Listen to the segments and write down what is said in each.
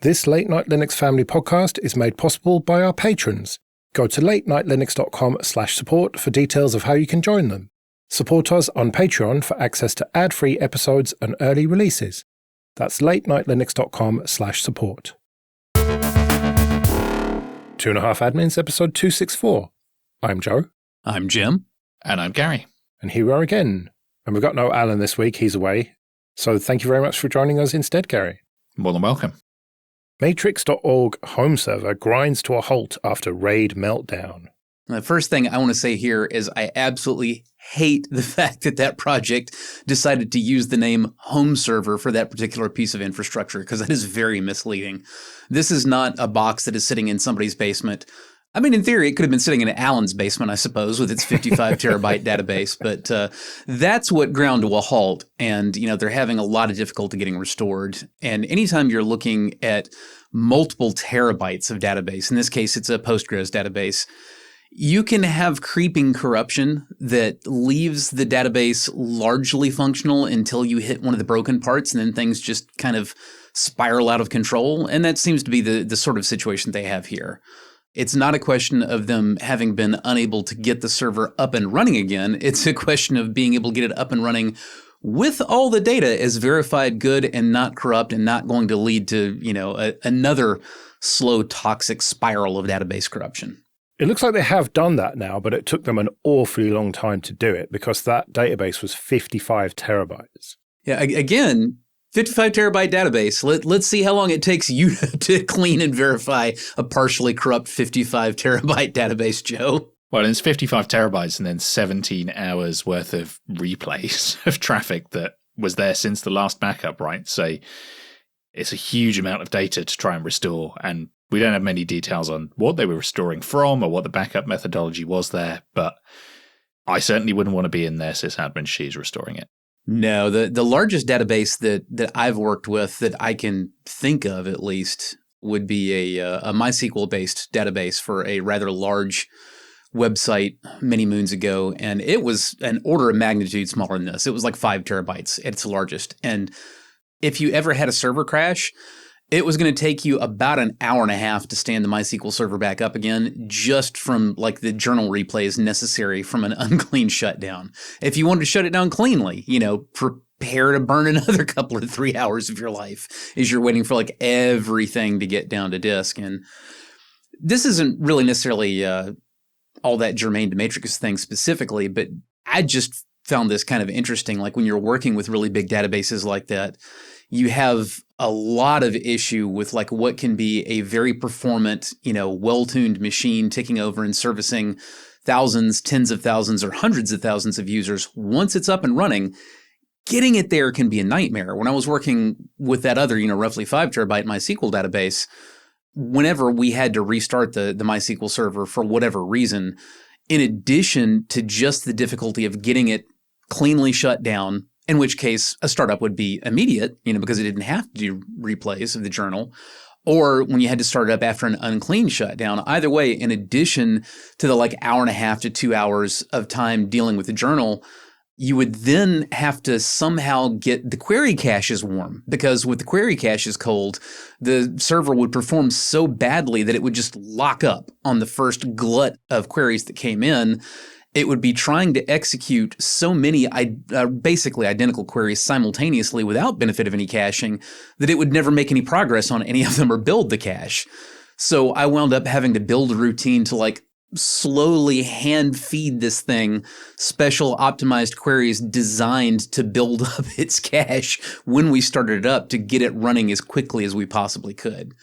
This Late Night Linux Family podcast is made possible by our patrons. Go to latenightlinux.com/support for details of how you can join them. Support us on Patreon for access to ad-free episodes and early releases. That's latenightlinux.com/support. 2.5 Admins, episode 264. I'm Joe. I'm Jim. And I'm Gary. And here we are again. And we've got no Alan this week, he's away. So thank you very much for joining us instead, Gary. More than welcome. Matrix.org home server grinds to a halt after raid meltdown. The first thing I want to say here is I absolutely hate the fact that that project decided to use the name home server for that particular piece of infrastructure, because that is very misleading. This is not a box that is sitting in somebody's basement. I mean, in theory, it could have been sitting in Alan's basement, I suppose, with its 55 terabyte database. But that's what ground to a halt. And, they're having a lot of difficulty getting restored. And anytime you're looking at multiple terabytes of database, in this case, it's a Postgres database, you can have creeping corruption that leaves the database largely functional until you hit one of the broken parts, and then things just kind of spiral out of control. And that seems to be the sort of situation they have here. It's not a question of them having been unable to get the server up and running again. It's a question of being able to get it up and running with all the data as verified good and not corrupt and not going to lead to, another slow, toxic spiral of database corruption. It looks like they have done that now, but it took them an awfully long time to do it because that database was 55 terabytes. Yeah, again, 55 terabyte database. Let's see how long it takes you to clean and verify a partially corrupt 55 terabyte database, Joe. Well, it's 55 terabytes and then 17 hours worth of replays of traffic that was there since the last backup, right? So it's a huge amount of data to try and restore. And we don't have many details on what they were restoring from or what the backup methodology was there. But I certainly wouldn't want to be in their sysadmin shoes restoring it. No, the largest database that I've worked with that I can think of at least would be a MySQL-based database for a rather large website many moons ago. And it was an order of magnitude smaller than this. It was like 5 terabytes at its largest. And if you ever had a server crash, it was going to take you about an hour and a half to stand the MySQL server back up again, just from like the journal replays necessary from an unclean shutdown. If you wanted to shut it down cleanly, prepare to burn another couple or 3 hours of your life as you're waiting for like everything to get down to disk. And this isn't really necessarily all that germane to Matrix thing specifically, but I just found this kind of interesting. Like when you're working with really big databases like that, you have a lot of issue with like what can be a very performant, well-tuned machine taking over and servicing thousands, tens of thousands, or hundreds of thousands of users. Once it's up and running, getting it there can be a nightmare. When I was working with that other, roughly 5 terabyte MySQL database, whenever we had to restart the MySQL server for whatever reason, in addition to just the difficulty of getting it cleanly shut down, in which case a startup would be immediate, because it didn't have to do replays of the journal, or when you had to start it up after an unclean shutdown. Either way, in addition to the like hour and a half to 2 hours of time dealing with the journal, you would then have to somehow get the query caches warm, because with the query caches cold, the server would perform so badly that it would just lock up on the first glut of queries that came in. It would be trying to execute so many basically identical queries simultaneously without benefit of any caching that it would never make any progress on any of them or build the cache. So I wound up having to build a routine to like slowly hand feed this thing special optimized queries designed to build up its cache when we started it up to get it running as quickly as we possibly could.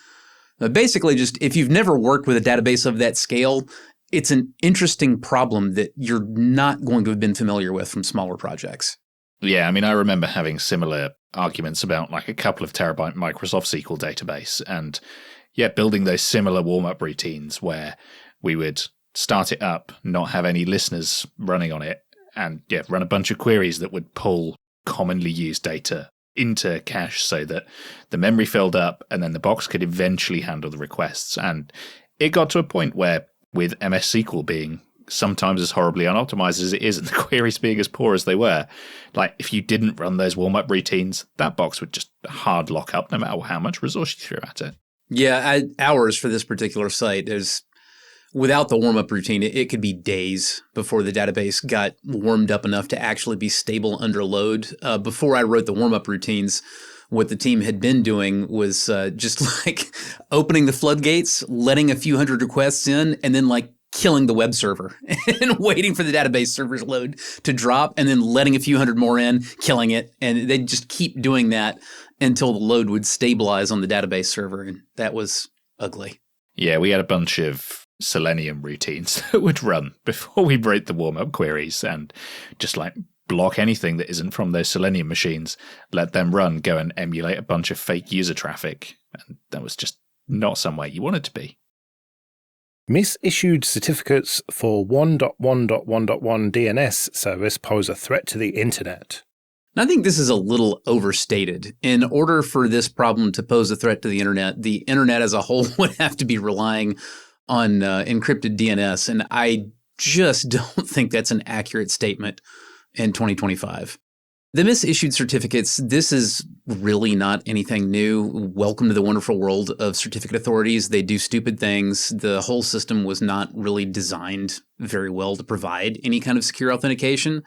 But basically, just if you've never worked with a database of that scale, it's an interesting problem that you're not going to have been familiar with from smaller projects. Yeah, I mean, I remember having similar arguments about like a couple of terabyte Microsoft SQL database and building those similar warm-up routines where we would start it up, not have any listeners running on it, and run a bunch of queries that would pull commonly used data into cache so that the memory filled up and then the box could eventually handle the requests. And it got to a point where with MS SQL being sometimes as horribly unoptimized as it is and the queries being as poor as they were, like if you didn't run those warm-up routines, that box would just hard lock up no matter how much resource you threw at it. Yeah, hours for this particular site. Without the warm-up routine, it could be days before the database got warmed up enough to actually be stable under load. Before I wrote the warm-up routines, what the team had been doing was just like opening the floodgates, letting a few hundred requests in, and then like killing the web server and waiting for the database server's load to drop, and then letting a few hundred more in, killing it. And they'd just keep doing that until the load would stabilize on the database server. And that was ugly. Yeah, we had a bunch of Selenium routines that would run before we wrote the warm-up queries, and just like block anything that isn't from those Selenium machines, let them run, go and emulate a bunch of fake user traffic. And that was just not somewhere you want it to be. Misissued certificates for 1.1.1.1 DNS service pose a threat to the internet. I think this is a little overstated. In order for this problem to pose a threat to the internet as a whole would have to be relying on encrypted DNS, and I just don't think that's an accurate statement in 2025. The misissued certificates, this is really not anything new. Welcome to the wonderful world of certificate authorities. They do stupid things. The whole system was not really designed very well to provide any kind of secure authentication.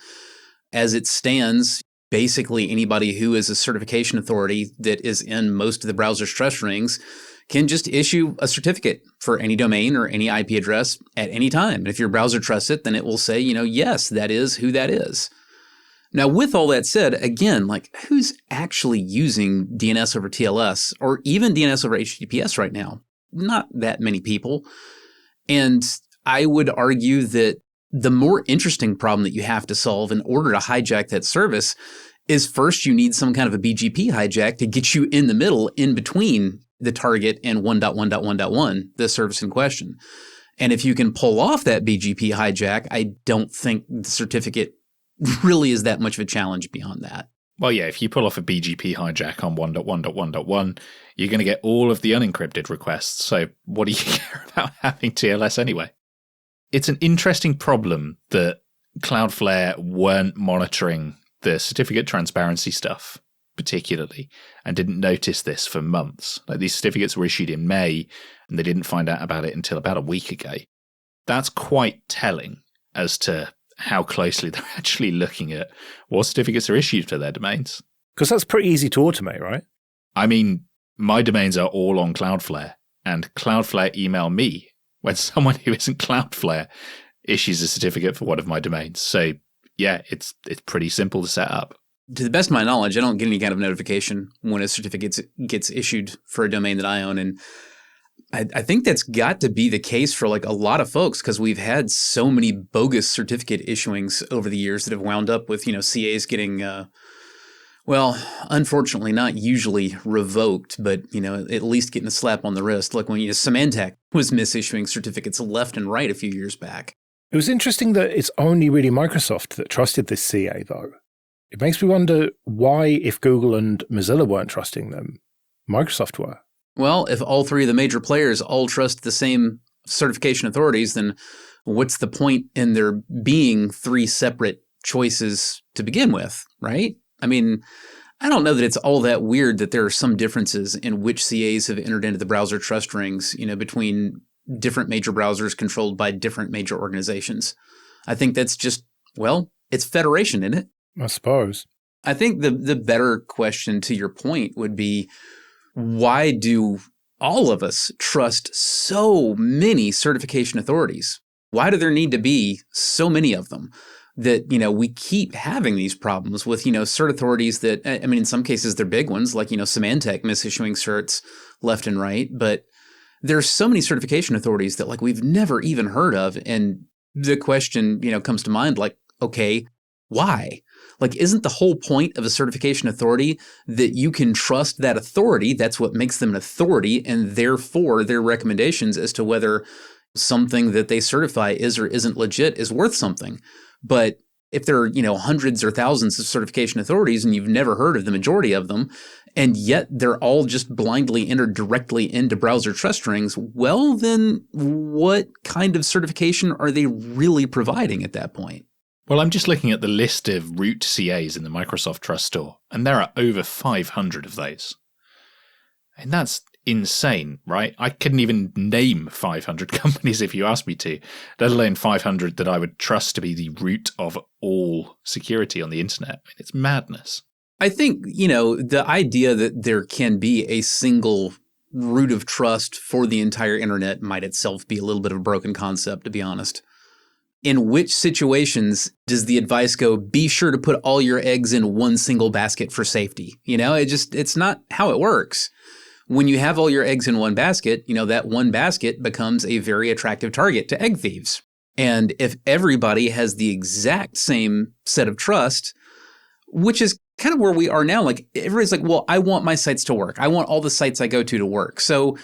As it stands, basically anybody who is a certification authority that is in most of the browser's trust rings can just issue a certificate for any domain or any IP address at any time. And if your browser trusts it, then it will say, yes, that is who that is. Now, with all that said, again, like who's actually using DNS over TLS or even DNS over HTTPS right now? Not that many people. And I would argue that the more interesting problem that you have to solve in order to hijack that service is first you need some kind of a BGP hijack to get you in the middle, in between the target and 1.1.1.1, the service in question. And if you can pull off that BGP hijack, I don't think the certificate really is that much of a challenge beyond that. Well, yeah, if you pull off a BGP hijack on 1.1.1.1, you're going to get all of the unencrypted requests. So what do you care about having TLS anyway? It's an interesting problem that Cloudflare weren't monitoring the certificate transparency stuff particularly, and didn't notice this for months. Like these certificates were issued in May, and they didn't find out about it until about a week ago. That's quite telling as to how closely they're actually looking at what certificates are issued for their domains. Because that's pretty easy to automate, right? I mean, my domains are all on Cloudflare, and Cloudflare email me when someone who isn't Cloudflare issues a certificate for one of my domains. So yeah, it's pretty simple to set up. To the best of my knowledge, I don't get any kind of notification when a certificate gets issued for a domain that I own. And I think that's got to be the case for like a lot of folks, because we've had so many bogus certificate issuings over the years that have wound up with, CAs getting, unfortunately not usually revoked, but, at least getting a slap on the wrist. Like when Symantec was misissuing certificates left and right a few years back. It was interesting that it's only really Microsoft that trusted this CA, though. It makes me wonder why, if Google and Mozilla weren't trusting them, Microsoft were. Well, if all three of the major players all trust the same certification authorities, then what's the point in there being three separate choices to begin with, right? I mean, I don't know that it's all that weird that there are some differences in which CAs have entered into the browser trust rings, between different major browsers controlled by different major organizations. I think that's just, it's federation, isn't it? I suppose. I think the better question to your point would be, why do all of us trust so many certification authorities? Why do there need to be so many of them that, we keep having these problems with, cert authorities that, in some cases they're big ones, like, Symantec misissuing certs left and right, but there's so many certification authorities that like we've never even heard of. And the question, comes to mind, like, okay, why? Like, isn't the whole point of a certification authority that you can trust that authority? That's what makes them an authority, and therefore their recommendations as to whether something that they certify is or isn't legit is worth something. But if there are, hundreds or thousands of certification authorities and you've never heard of the majority of them, and yet they're all just blindly entered directly into browser trust rings, well, then what kind of certification are they really providing at that point? Well, I'm just looking at the list of root CAs in the Microsoft Trust Store, and there are over 500 of those. And that's insane, right? I couldn't even name 500 companies if you asked me to, let alone 500 that I would trust to be the root of all security on the internet. I mean, it's madness. I think, the idea that there can be a single root of trust for the entire internet might itself be a little bit of a broken concept, to be honest. In which situations does the advice go, be sure to put all your eggs in one single basket for safety? It's not how it works. When you have all your eggs in one basket, that one basket becomes a very attractive target to egg thieves. And if everybody has the exact same set of trust, which is kind of where we are now, like everybody's like, well, I want my sites to work. I want all the sites I go to work. So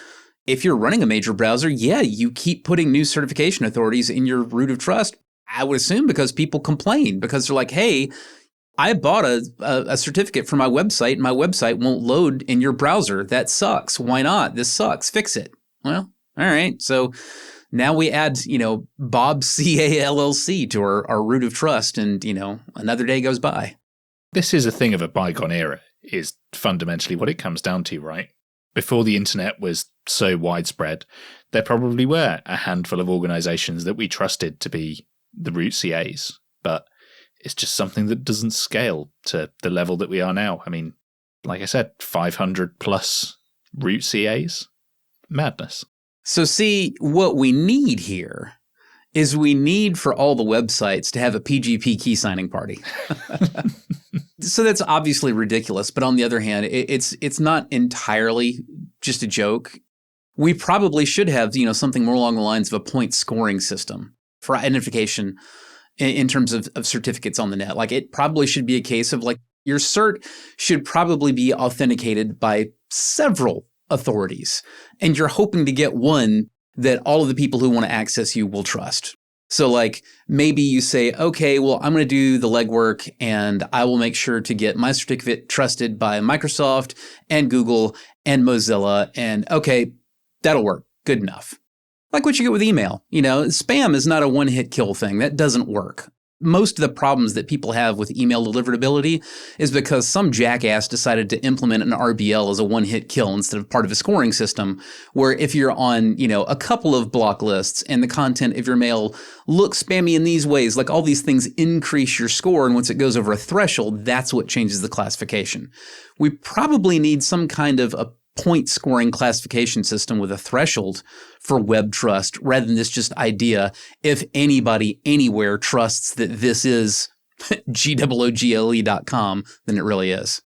if you're running a major browser, yeah, you keep putting new certification authorities in your root of trust, I would assume because people complain, because they're like, hey, I bought a certificate for my website and my website won't load in your browser. That sucks. Why not? This sucks. Fix it. Well, all right. So now we add, Bob CA LLC to our root of trust, and, another day goes by. This is a thing of a bygone era, is fundamentally what it comes down to, right? Before the internet was so widespread, there probably were a handful of organizations that we trusted to be the root CAs, but it's just something that doesn't scale to the level that we are now. I mean, like I said, 500 plus root CAs, madness. So see, what we need here is we need for all the websites to have a PGP key signing party. So that's obviously ridiculous, but on the other hand, it's not entirely just a joke. We probably should have, something more along the lines of a point scoring system for identification in terms of certificates on the net. Like, it probably should be a case of like your cert should probably be authenticated by several authorities, and you're hoping to get one that all of the people who want to access you will trust. So like maybe you say, okay, well, I'm going to do the legwork and I will make sure to get my certificate trusted by Microsoft and Google and Mozilla, and okay, that'll work. Good enough. Like what you get with email. Spam is not a one-hit kill thing. That doesn't work. Most of the problems that people have with email deliverability is because some jackass decided to implement an RBL as a one-hit kill instead of part of a scoring system, where if you're on, a couple of block lists and the content of your mail looks spammy in these ways, like all these things increase your score, and once it goes over a threshold, that's what changes the classification. We probably need some kind of a point scoring classification system with a threshold for web trust, rather than this just idea, if anybody anywhere trusts that this is GOOGLE.com, then it really is.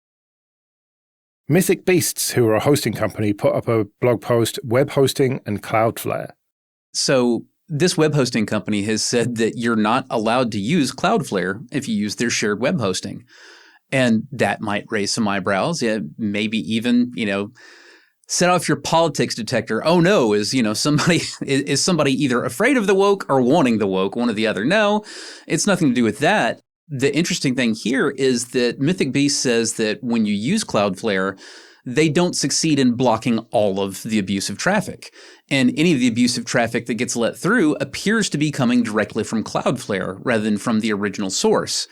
Mythic Beasts, who are a hosting company, put up a blog post, Web Hosting and Cloudflare. So this web hosting company has said that you're not allowed to use Cloudflare if you use their shared web hosting. And that might raise some eyebrows. Yeah, maybe even, set off your politics detector. Oh no, is somebody either afraid of the woke or wanting the woke, one or the other? No, it's nothing to do with that. The interesting thing here is that Mythic Beast says that when you use Cloudflare, they don't succeed in blocking all of the abusive traffic. And any of the abusive traffic that gets let through appears to be coming directly from Cloudflare rather than from the original source.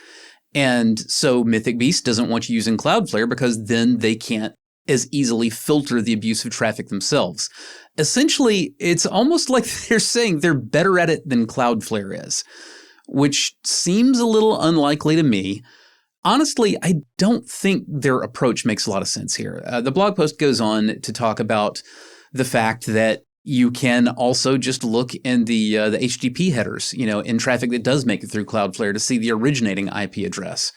And so Mythic Beast doesn't want you using Cloudflare because then they can't as easily filter the abusive traffic themselves. Essentially, it's almost like they're saying they're better at it than Cloudflare is, which seems a little unlikely to me. Honestly, I don't think their approach makes a lot of sense here. The blog post goes on to talk about the fact that you can also just look in the HTTP headers, in traffic that does make it through Cloudflare, to see the originating IP address.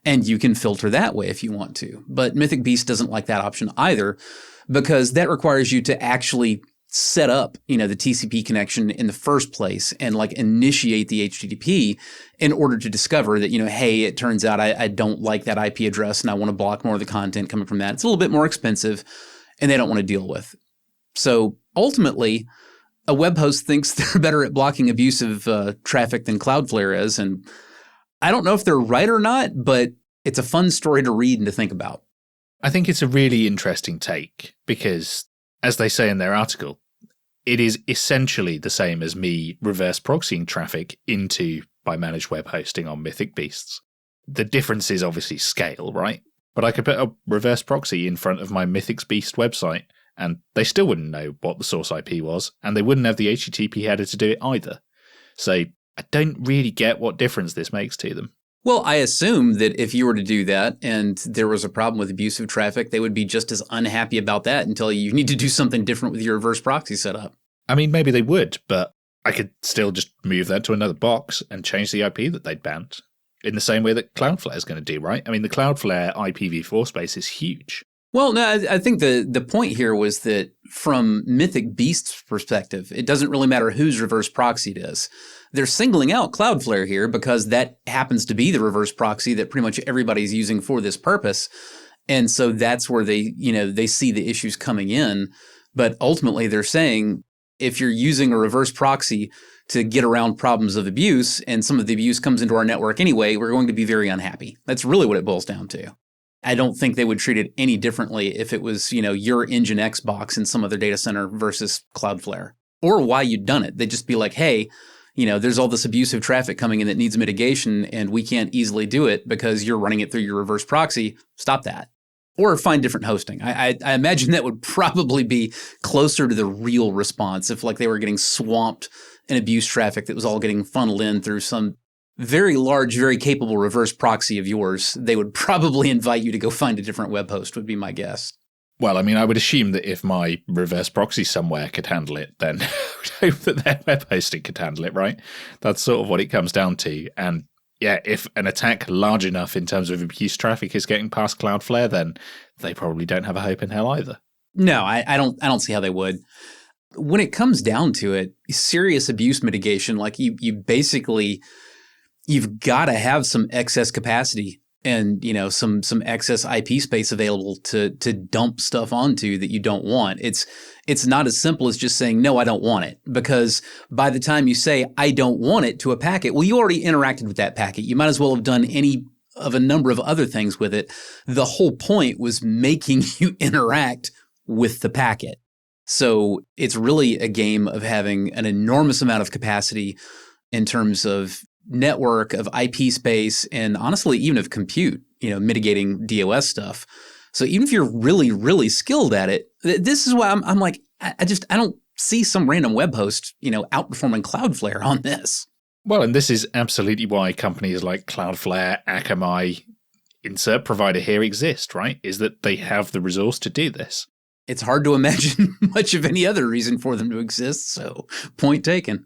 And you can filter that way if you want to. But Mythic Beast doesn't like that option either, because that requires you to actually set up, the TCP connection in the first place and like initiate the HTTP in order to discover that, hey, it turns out I don't like that IP address and I want to block more of the content coming from that. It's a little bit more expensive and they don't want to deal with. So ultimately, a web host thinks they're better at blocking abusive traffic than Cloudflare is. And I don't know if they're right or not, but it's a fun story to read and to think about. I think it's a really interesting take because, as they say in their article, it is essentially the same as me reverse proxying traffic into my managed web hosting on Mythic Beasts. The difference is obviously scale, right? But I could put a reverse proxy in front of my Mythic Beast website and they still wouldn't know what the source IP was, and they wouldn't have the HTTP header to do it either. So I don't really get what difference this makes to them. Well, I assume that if you were to do that and there was a problem with abusive traffic, they would be just as unhappy about that and tell you need to do something different with your reverse proxy setup. I mean, maybe they would, but I could still just move that to another box and change the IP that they'd banned in the same way that Cloudflare is going to do, right? I mean, the Cloudflare IPv4 space is huge. Well, no, I think the point here was that from Mythic Beast's perspective, it doesn't really matter whose reverse proxy it is. They're singling out Cloudflare here because that happens to be the reverse proxy that pretty much everybody's using for this purpose. And so that's where they see the issues coming in. But ultimately, they're saying if you're using a reverse proxy to get around problems of abuse, and some of the abuse comes into our network anyway, we're going to be very unhappy. That's really what it boils down to. I don't think they would treat it any differently if it was, your Nginx box in some other data center versus Cloudflare, or why you'd done it. They'd just be like, hey, there's all this abusive traffic coming in that needs mitigation, and we can't easily do it because you're running it through your reverse proxy. Stop that. Or find different hosting. I imagine that would probably be closer to the real response if they were getting swamped in abuse traffic that was all getting funneled in through some very large, very capable reverse proxy of yours. They would probably invite you to go find a different web host, would be my guess. Well, I mean, I would assume that if my reverse proxy somewhere could handle it, then I would hope that their web hosting could handle it, right? That's sort of what it comes down to. And yeah, if an attack large enough in terms of abuse traffic is getting past Cloudflare, then they probably don't have a hope in hell either. No, I don't see how they would. When it comes down to it, serious abuse mitigation, you've got to have some excess capacity and some excess IP space available to dump stuff onto that you don't want. It's not as simple as just saying, no, I don't want it. Because by the time you say, I don't want it to a packet, well, you already interacted with that packet. You might as well have done any of a number of other things with it. The whole point was making you interact with the packet. So it's really a game of having an enormous amount of capacity in terms of network, of IP space, and honestly, even of compute, mitigating DOS stuff. So even if you're really, really skilled at it, this is why I'm like, I don't see some random web host, outperforming Cloudflare on this. Well, and this is absolutely why companies like Cloudflare, Akamai, insert provider here exist, right? Is that they have the resource to do this. It's hard to imagine much of any other reason for them to exist, so point taken.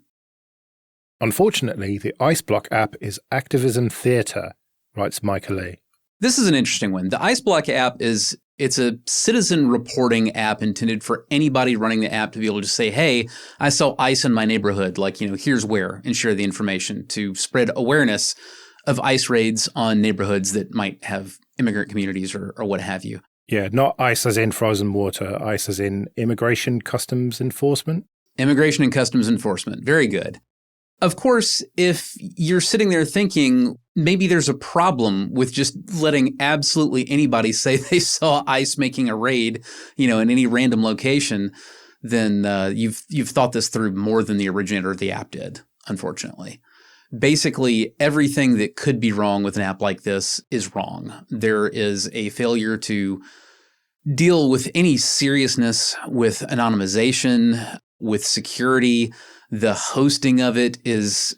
Unfortunately, the IceBlock app is activism theatre, writes Micah Lee. This is an interesting one. The IceBlock app it's a citizen reporting app intended for anybody running the app to be able to say, hey, I saw ICE in my neighborhood, here's where, and share the information to spread awareness of ICE raids on neighborhoods that might have immigrant communities or what have you. Yeah, not ICE as in frozen water, ICE as in Immigration Customs Enforcement. Immigration and Customs Enforcement. Very good. Of course, if you're sitting there thinking maybe there's a problem with just letting absolutely anybody say they saw ICE making a raid, in any random location, then you've thought this through more than the originator of the app did, unfortunately. Basically, everything that could be wrong with an app like this is wrong. There is a failure to deal with any seriousness with anonymization, with security. The hosting of it is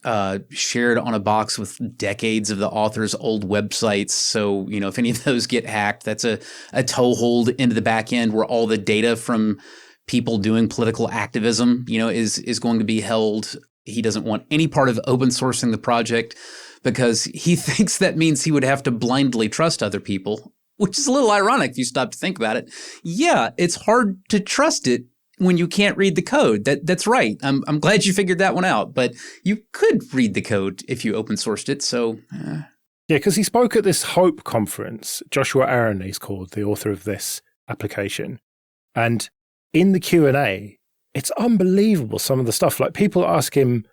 shared on a box with decades of the author's old websites. So, if any of those get hacked, that's a toehold into the back end where all the data from people doing political activism, is going to be held. He doesn't want any part of open sourcing the project because he thinks that means he would have to blindly trust other people, which is a little ironic if you stop to think about it. Yeah, it's hard to trust it when you can't read the code. That's right. I'm glad you figured that one out, but you could read the code if you open sourced it. So, Yeah, because he spoke at this Hope conference. Joshua Aaron, he's called, the author of this application. And in the Q&A, it's unbelievable, some of the stuff. People ask him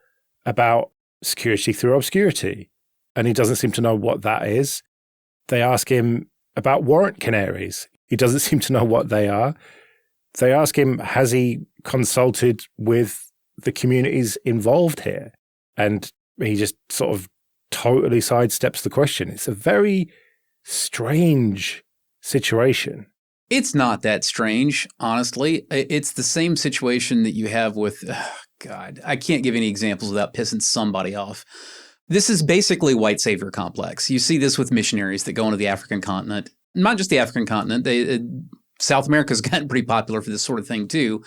about security through obscurity, and he doesn't seem to know what that is. They ask him about warrant canaries. He doesn't seem to know what they are. They ask him, has he consulted with the communities involved here? And he just sort of totally sidesteps the question. It's a very strange situation. It's not that strange, honestly. It's the same situation that you have with, God, I can't give any examples without pissing somebody off. This is basically white savior complex. You see this with missionaries that go into the African continent. Not just the African continent. South America's gotten pretty popular for this sort of thing too.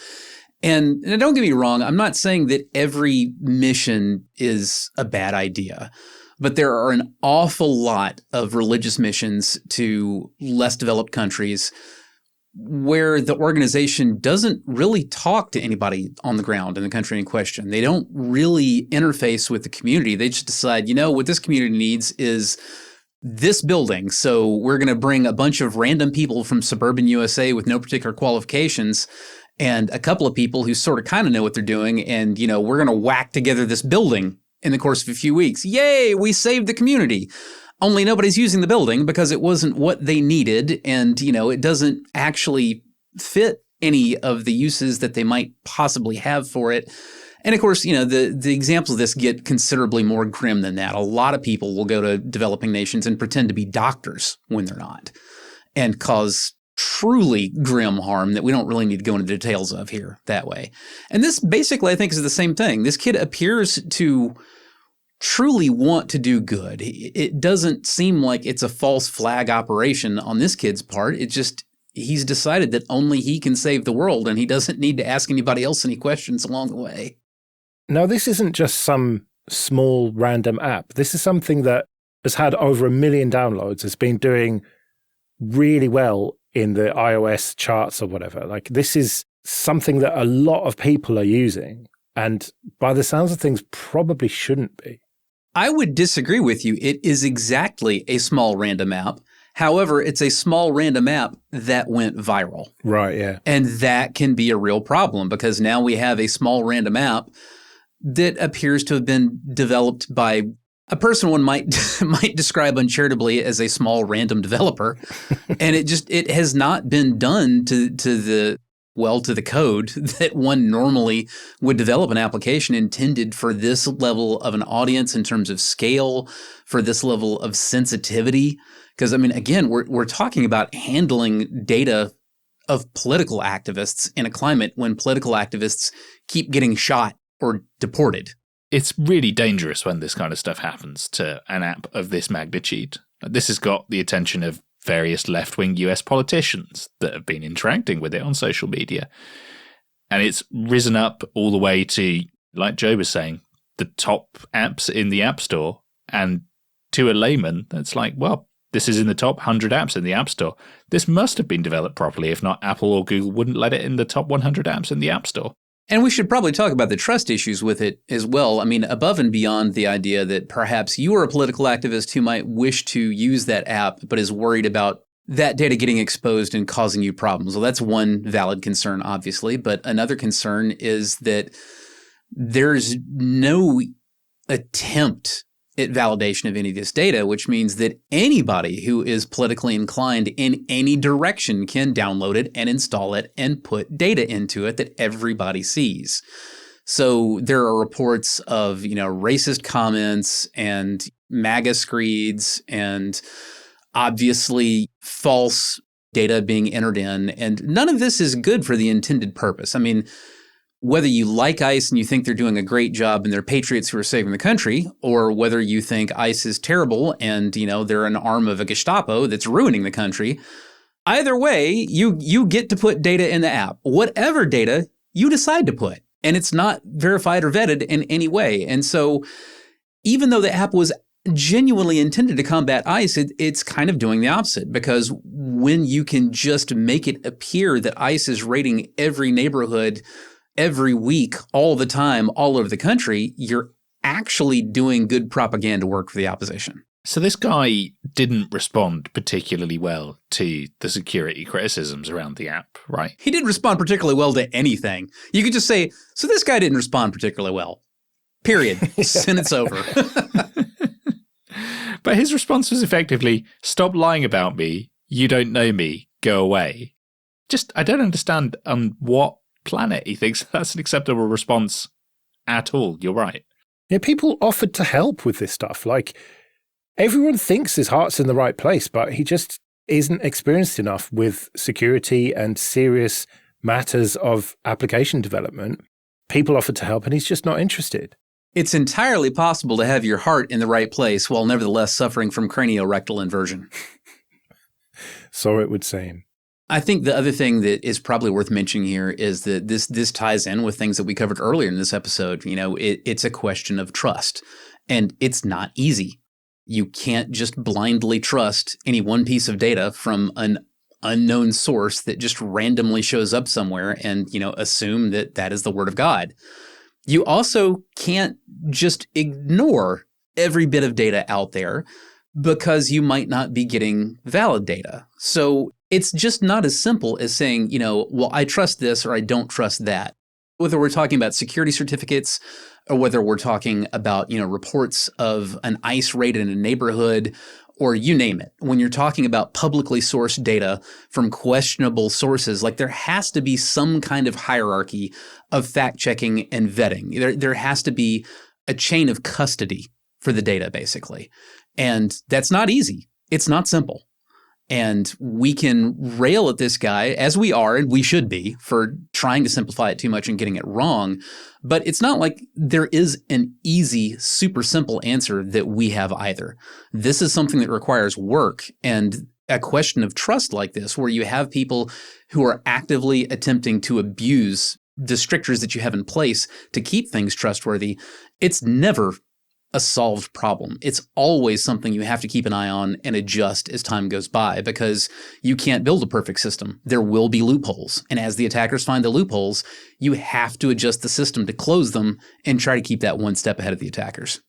And don't get me wrong, I'm not saying that every mission is a bad idea. But there are an awful lot of religious missions to less developed countries where the organization doesn't really talk to anybody on the ground in the country in question. They don't really interface with the community. They just decide, what this community needs is this building. So we're going to bring a bunch of random people from suburban USA with no particular qualifications and a couple of people who sort of kind of know what they're doing. And, we're going to whack together this building in the course of a few weeks. Yay, we saved the community. Only nobody's using the building because it wasn't what they needed. And, it doesn't actually fit any of the uses that they might possibly have for it. And of course, the examples of this get considerably more grim than that. A lot of people will go to developing nations and pretend to be doctors when they're not and cause truly grim harm that we don't really need to go into details of here that way. And this basically, I think, is the same thing. This kid appears to truly want to do good. It doesn't seem like it's a false flag operation on this kid's part. It's just he's decided that only he can save the world and he doesn't need to ask anybody else any questions along the way. Now, this isn't just some small random app. This is something that has had over 1 million downloads. It's been doing really well in the iOS charts or whatever. Like, this is something that a lot of people are using. And by the sounds of things, probably shouldn't be. I would disagree with you. It is exactly a small random app. However, it's a small random app that went viral. Right, yeah. And that can be a real problem because now we have a small random app that appears to have been developed by a person one might describe uncharitably as a small random developer. And it has not been done to the code that one normally would develop an application intended for this level of an audience in terms of scale, for this level of sensitivity. Because, again, we're talking about handling data of political activists in a climate when political activists keep getting shot or deported. It's really dangerous when this kind of stuff happens to an app of this magnitude. This has got the attention of various left-wing US politicians that have been interacting with it on social media. And it's risen up all the way to, like Joe was saying, the top apps in the App Store. And to a layman, that's like, well, this is in the top 100 apps in the App Store. This must have been developed properly. If not, Apple or Google wouldn't let it in the top 100 apps in the App Store. And we should probably talk about the trust issues with it as well. Above and beyond the idea that perhaps you are a political activist who might wish to use that app but is worried about that data getting exposed and causing you problems. Well, that's one valid concern, obviously. But another concern is that there's no attempt at validation of any of this data, which means that anybody who is politically inclined in any direction can download it and install it and put data into it that everybody sees. So there are reports of, racist comments and MAGA screeds and obviously false data being entered in. And none of this is good for the intended purpose. Whether you like ICE and you think they're doing a great job and they're patriots who are saving the country, or whether you think ICE is terrible and, they're an arm of a Gestapo that's ruining the country, either way, you get to put data in the app, whatever data you decide to put. And it's not verified or vetted in any way. And so even though the app was genuinely intended to combat ICE, it's kind of doing the opposite, because when you can just make it appear that ICE is raiding every neighborhood every week, all the time, all over the country, you're actually doing good propaganda work for the opposition. So this guy didn't respond particularly well to the security criticisms around the app, right? He didn't respond particularly well to anything. You could just say, so this guy didn't respond particularly well. Period. Sentence over. But his response was effectively, stop lying about me. You don't know me. Go away. I don't understand on what planet he thinks that's an acceptable response at all. You're right. Yeah, people offered to help with this stuff. Like, everyone thinks his heart's in the right place, but he just isn't experienced enough with security and serious matters of application development. People offered to help and he's just not interested. It's entirely possible to have your heart in the right place while nevertheless suffering from craniorectal inversion. So it would seem. I think the other thing that is probably worth mentioning here is that this ties in with things that we covered earlier in this episode. You know, it's a question of trust, and it's not easy. You can't just blindly trust any one piece of data from an unknown source that just randomly shows up somewhere and, you know, assume that that is the word of God. You also can't just ignore every bit of data out there because you might not be getting valid data. So it's just not as simple as saying, you know, well, I trust this or I don't trust that. Whether we're talking about security certificates or whether we're talking about, you know, reports of an ICE raid in a neighborhood or you name it. When you're talking about publicly sourced data from questionable sources, like there has to be some kind of hierarchy of fact checking and vetting. There has to be a chain of custody for the data, basically. And that's not easy. It's not simple. And we can rail at this guy, as we are, and we should be, for trying to simplify it too much and getting it wrong. But it's not like there is an easy, super simple answer that we have either. This is something that requires work and a question of trust like this, where you have people who are actively attempting to abuse the strictures that you have in place to keep things trustworthy. It's never a solved problem. It's always something you have to keep an eye on and adjust as time goes by because you can't build a perfect system. There will be loopholes. And as the attackers find the loopholes, you have to adjust the system to close them and try to keep that one step ahead of the attackers.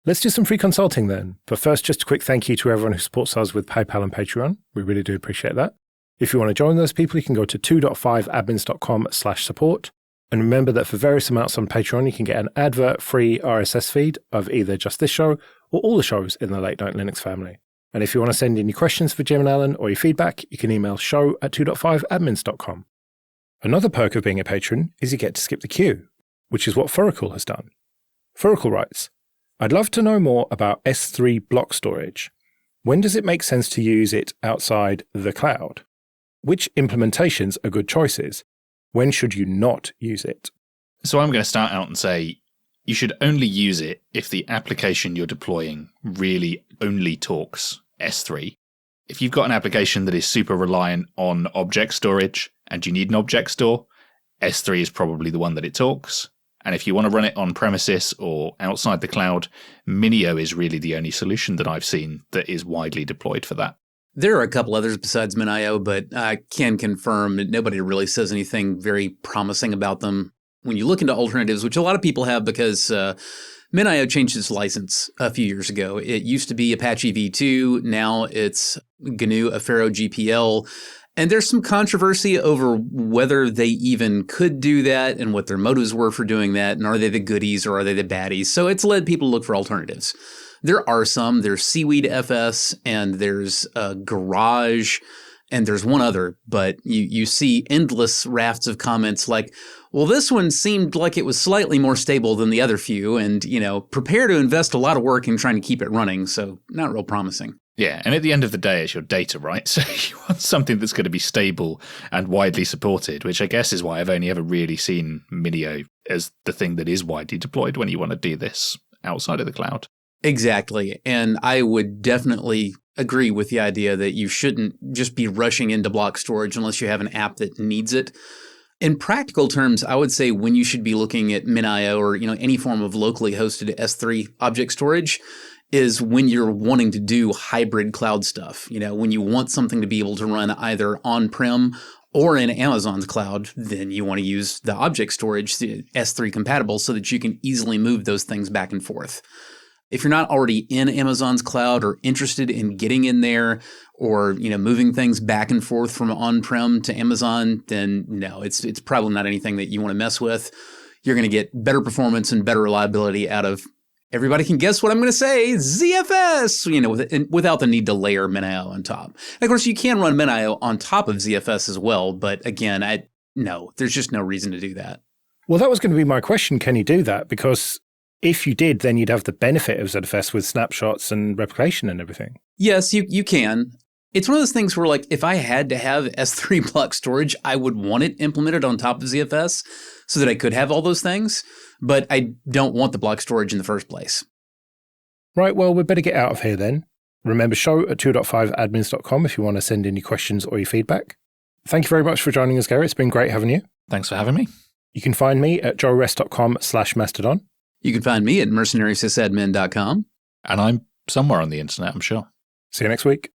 Let's do some free consulting then. But first, just a quick thank you to everyone who supports us with PayPal and Patreon. We really do appreciate that. If you want to join those people, you can go to 2.5admins.com/support. And remember that for various amounts on Patreon, you can get an advert-free RSS feed of either just this show or all the shows in the Late Night Linux family. And if you want to send in your questions for Jim and Alan or your feedback, you can email show@2.5admins.com. Another perk of being a patron is you get to skip the queue, which is what Furacle has done. Furacle writes, I'd love to know more about S3 block storage. When does it make sense to use it outside the cloud? Which implementations are good choices? When should you not use it? So I'm going to start out and say you should only use it if the application you're deploying really only talks S3. If you've got an application that is super reliant on object storage and you need an object store, S3 is probably the one that it talks. And if you want to run it on premises or outside the cloud, Minio is really the only solution that I've seen that is widely deployed for that. There are a couple others besides Minio, but I can confirm that nobody really says anything very promising about them. When you look into alternatives, which a lot of people have because Minio changed its license a few years ago. It used to be Apache v2. Now it's GNU Affero GPL. And there's some controversy over whether they even could do that and what their motives were for doing that. And are they the goodies or are they the baddies? So it's led people to look for alternatives. There are some. There's Seaweed FS and there's Garage and there's one other. But you see endless rafts of comments like, well, this one seemed like it was slightly more stable than the other few. And, you know, prepare to invest a lot of work in trying to keep it running. So not real promising. Yeah, and at the end of the day, it's your data, right? So you want something that's going to be stable and widely supported, which I guess is why I've only ever really seen Minio as the thing that is widely deployed when you want to do this outside of the cloud. Exactly. And I would definitely agree with the idea that you shouldn't just be rushing into block storage unless you have an app that needs it. In practical terms, I would say when you should be looking at Minio or, you know, any form of locally hosted S3 object storage is when you're wanting to do hybrid cloud stuff. You know, when you want something to be able to run either on-prem or in Amazon's cloud, then you want to use the object storage, the S3 compatible, so that you can easily move those things back and forth. If you're not already in Amazon's cloud or interested in getting in there or, you know, moving things back and forth from on-prem to Amazon, then no, it's probably not anything that you want to mess with. You're going to get better performance and better reliability out of, everybody can guess what I'm going to say, ZFS, you know, without the need to layer Minio on top. And of course, you can run Minio on top of ZFS as well, but again, no, there's just no reason to do that. Well, that was going to be my question. Can you do that? Because if you did, then you'd have the benefit of ZFS with snapshots and replication and everything. Yes, you can. It's one of those things where, like, if I had to have S3 block storage, I would want it implemented on top of ZFS so that I could have all those things, but I don't want the block storage in the first place. Right, well, we'd better get out of here then. Remember, show@2.5admins.com if you want to send in your questions or your feedback. Thank you very much for joining us, Gary. It's been great having you. Thanks for having me. You can find me at joerest.com/mastodon. You can find me at mercenarysysadmin.com. And I'm somewhere on the internet, I'm sure. See you next week.